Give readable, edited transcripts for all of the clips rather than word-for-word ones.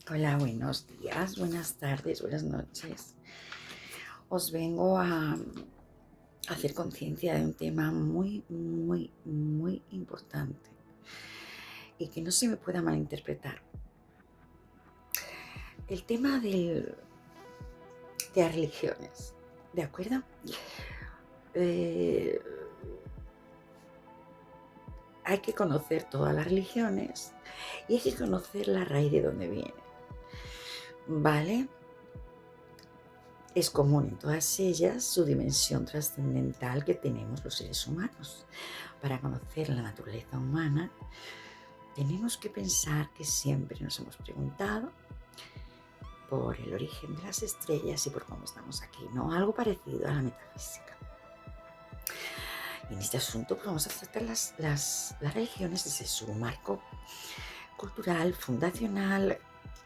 Hola, buenos días, buenas tardes, buenas noches. Os vengo a hacer conciencia de un tema muy importante y que no se me pueda malinterpretar. El tema de las religiones, ¿de acuerdo? Eh, Hay que conocer todas las religiones y hay que conocer la raíz de dónde viene, ¿vale? Es común en todas ellas su dimensión trascendental que tenemos los seres humanos. Para conocer la naturaleza humana, tenemos que pensar que siempre nos hemos preguntado por el origen de las estrellas y por cómo estamos aquí, ¿no? Algo parecido a la metafísica. Y en este asunto pues, vamos a tratar las religiones desde su marco cultural, fundacional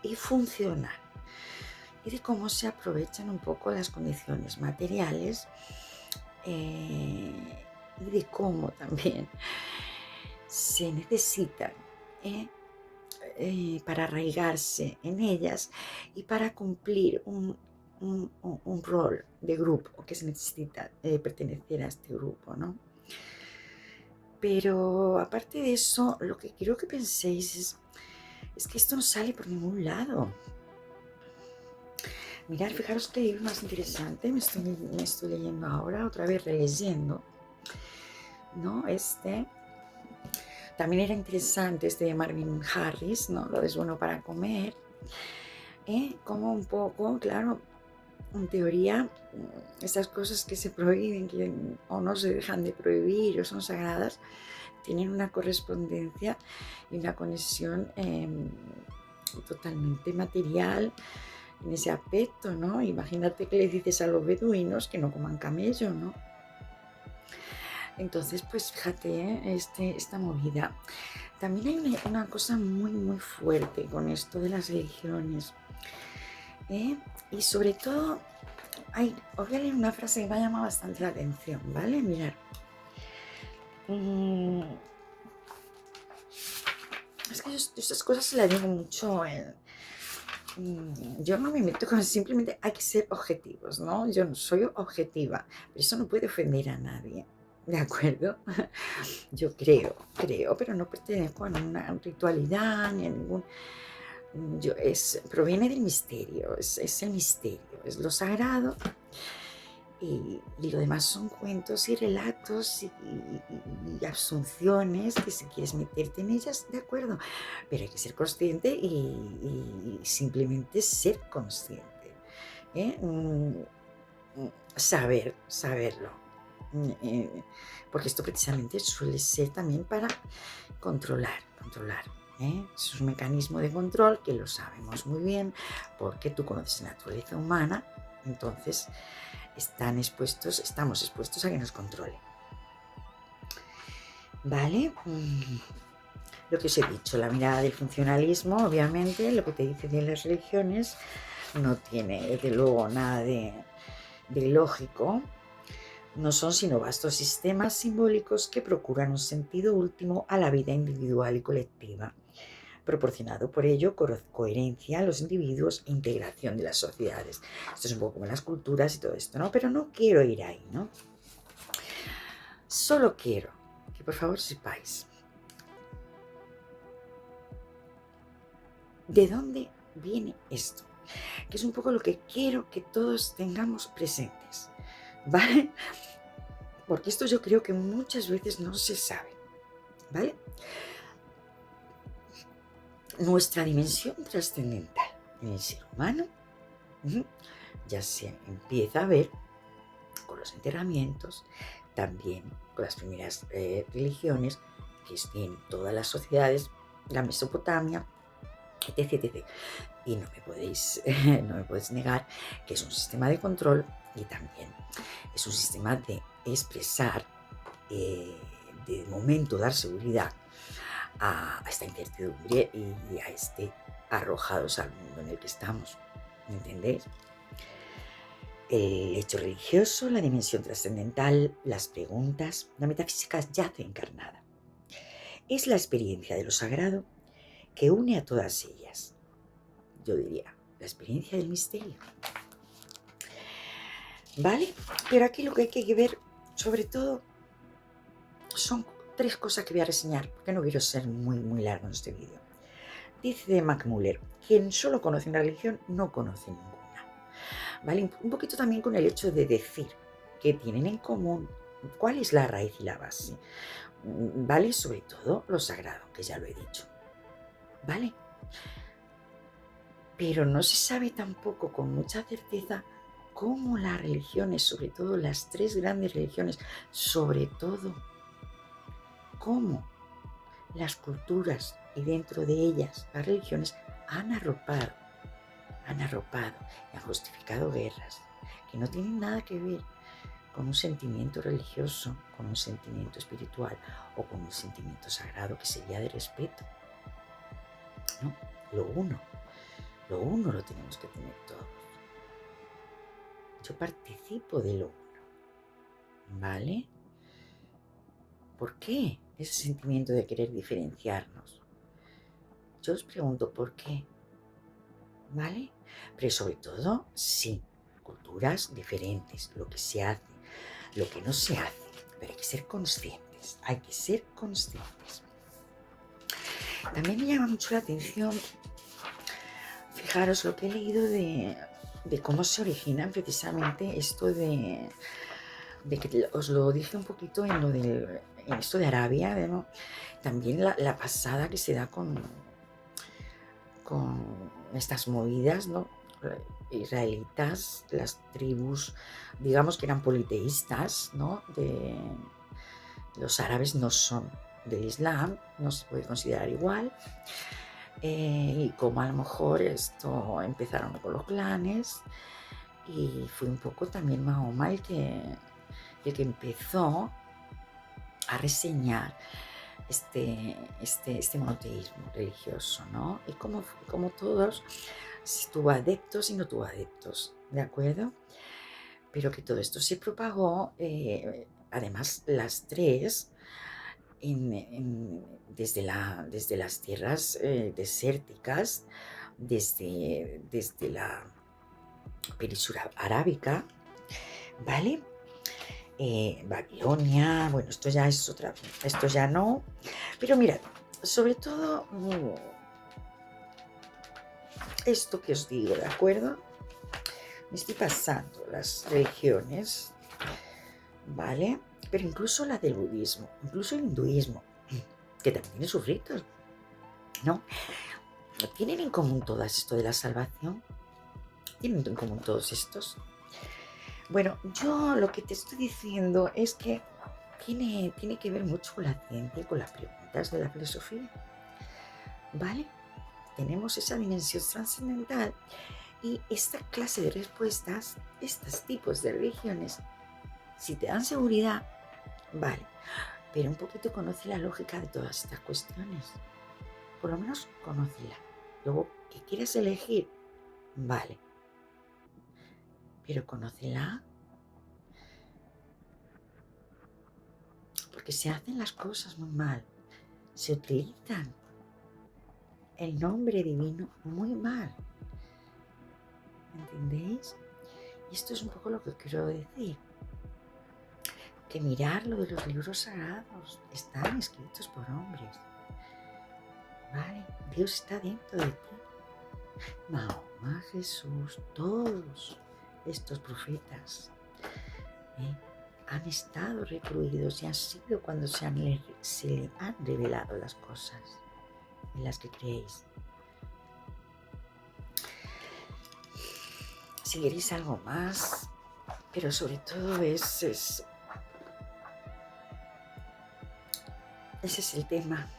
y funcional, y de cómo se aprovechan un poco las condiciones materiales y de cómo también se necesitan para arraigarse en ellas y para cumplir un rol de grupo que se necesita pertenecer a este grupo, ¿no? Pero aparte de eso, lo que quiero que penséis es que esto no sale por ningún lado. Mirad, fijaros que libro más interesante me estoy leyendo ahora, otra vez releyendo, ¿no? También era interesante de Marvin Harris, ¿no? Lo es bueno para comer, como un poco, claro, en teoría, estas cosas que se prohíben o no se dejan de prohibir o son sagradas, tienen una correspondencia y una conexión totalmente material en ese aspecto, ¿no? Imagínate que le dices a los beduinos que no coman camello, ¿no? Entonces, pues fíjate, esta movida. También hay una cosa muy fuerte con esto de las religiones. Y sobre todo, os voy a leer una frase que me ha llamado bastante la atención, ¿vale? Mirad. Es que yo estas cosas se las digo mucho. Yo no me meto con simplemente hay que ser objetivos, ¿no? Yo no soy objetiva, pero eso no puede ofender a nadie, ¿de acuerdo? Yo creo, pero no pertenezco a ninguna ritualidad ni a ningún... proviene del misterio, es el misterio, es lo sagrado y lo demás son cuentos y relatos y asunciones que si quieres meterte en ellas, de acuerdo, pero hay que ser consciente y simplemente ser consciente, ¿eh? Saberlo. Porque esto precisamente suele ser también para controlar. Es un mecanismo de control que lo sabemos muy bien porque tú conoces la naturaleza humana, entonces estamos expuestos a que nos controle. ¿Vale? Lo que os he dicho, la mirada del funcionalismo, obviamente, lo que te dice de las religiones, no tiene desde luego nada de lógico. No son sino vastos sistemas simbólicos que procuran un sentido último a la vida individual y colectiva, proporcionado por ello coherencia a los individuos e integración de las sociedades. Esto es un poco como las culturas y todo esto, ¿no? Pero no quiero ir ahí, ¿no? Solo quiero que por favor sepáis de dónde viene esto, que es un poco lo que quiero que todos tengamos presentes, ¿vale? Porque esto yo creo que muchas veces no se sabe, ¿vale? Nuestra dimensión trascendental en el ser humano ya se empieza a ver con los enterramientos, también con las primeras religiones que tienen todas las sociedades, la Mesopotamia, etc. Y no me podéis negar que es un sistema de control y también es un sistema de expresar, de momento dar seguridad a esta incertidumbre y a arrojados al mundo en el que estamos, ¿me entendéis? El hecho religioso, la dimensión trascendental, las preguntas, la metafísica yace encarnada. Es la experiencia de lo sagrado que une a todas ellas. yo diría, la experiencia del misterio. ¿Vale? Pero aquí lo que hay que ver, sobre todo, son 3 cosas que voy a reseñar, porque no quiero ser muy largo en este vídeo. Dice McMuller, quien solo conoce una religión no conoce ninguna. ¿Vale? Un poquito también con el hecho de decir que tienen en común, cuál es la raíz y la base. ¿Vale? Sobre todo lo sagrado, que ya lo he dicho. ¿Vale? Pero no se sabe tampoco con mucha certeza cómo las religiones, sobre todo las 3 grandes religiones, sobre todo cómo las culturas y dentro de ellas las religiones han arropado y han justificado guerras que no tienen nada que ver con un sentimiento religioso, con un sentimiento espiritual o con un sentimiento sagrado que sería de respeto. ¿No? Lo uno lo tenemos que tener todos. Yo participo de lo uno, ¿vale? ¿Por qué ese sentimiento de querer diferenciarnos? Yo os pregunto por qué, ¿vale? Pero sobre todo, sí, culturas diferentes, lo que se hace, lo que no se hace, pero hay que ser conscientes, También me llama mucho la atención, fijaros lo que he leído de cómo se origina precisamente esto de que os lo dije un poquito en esto de Arabia, ¿no? También la pasada que se da con estas movidas, ¿no? Israelitas, las tribus, digamos que eran politeístas, ¿no? Los árabes no son del Islam, no se puede considerar igual. Y como a lo mejor esto empezaron con los clanes y fue un poco también Mahoma el que empezó a reseñar este monoteísmo religioso, ¿no? Y como todos, tuvo adeptos y no tuvo adeptos, ¿de acuerdo? Pero que todo esto se propagó, además las 3, desde las tierras desérticas, desde la península arábica, ¿vale? Babilonia, bueno, esto ya es otra, esto ya no, pero mirad, sobre todo esto que os digo, ¿de acuerdo? Me estoy pasando las religiones, ¿vale? Pero incluso la del budismo, incluso el hinduismo, que también tiene sus ritos, ¿no? ¿Tienen en común todas esto de la salvación? ¿Tienen en común todos estos? Bueno, yo lo que te estoy diciendo es que tiene que ver mucho con la ciencia y con las preguntas de la filosofía, ¿vale? Tenemos esa dimensión trascendental y esta clase de respuestas, estos tipos de religiones, si te dan seguridad, vale, pero un poquito conoce la lógica de todas estas cuestiones. Por lo menos conócela. Luego, que quieres elegir, vale, pero conócela. Porque se hacen las cosas muy mal. Se utilizan el nombre divino muy mal. ¿Entendéis? Y esto es un poco lo que quiero decir. Que mirar lo de los libros sagrados están escritos por hombres. ¿Vale? Dios está dentro de ti. Mahoma, Jesús, todos estos profetas han estado recluidos y han sido cuando se le han revelado las cosas en las que creéis. Si queréis algo más, pero sobre todo ese es el tema.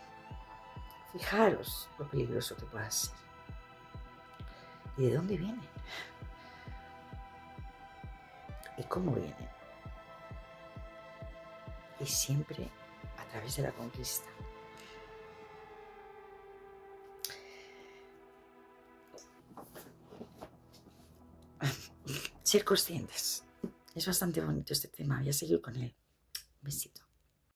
Fijaros lo peligroso que pueda ser. ¿Y de dónde viene? ¿Y cómo viene? Y siempre a través de la conquista. Ser conscientes. Es bastante bonito este tema. Voy a seguir con él. Un besito.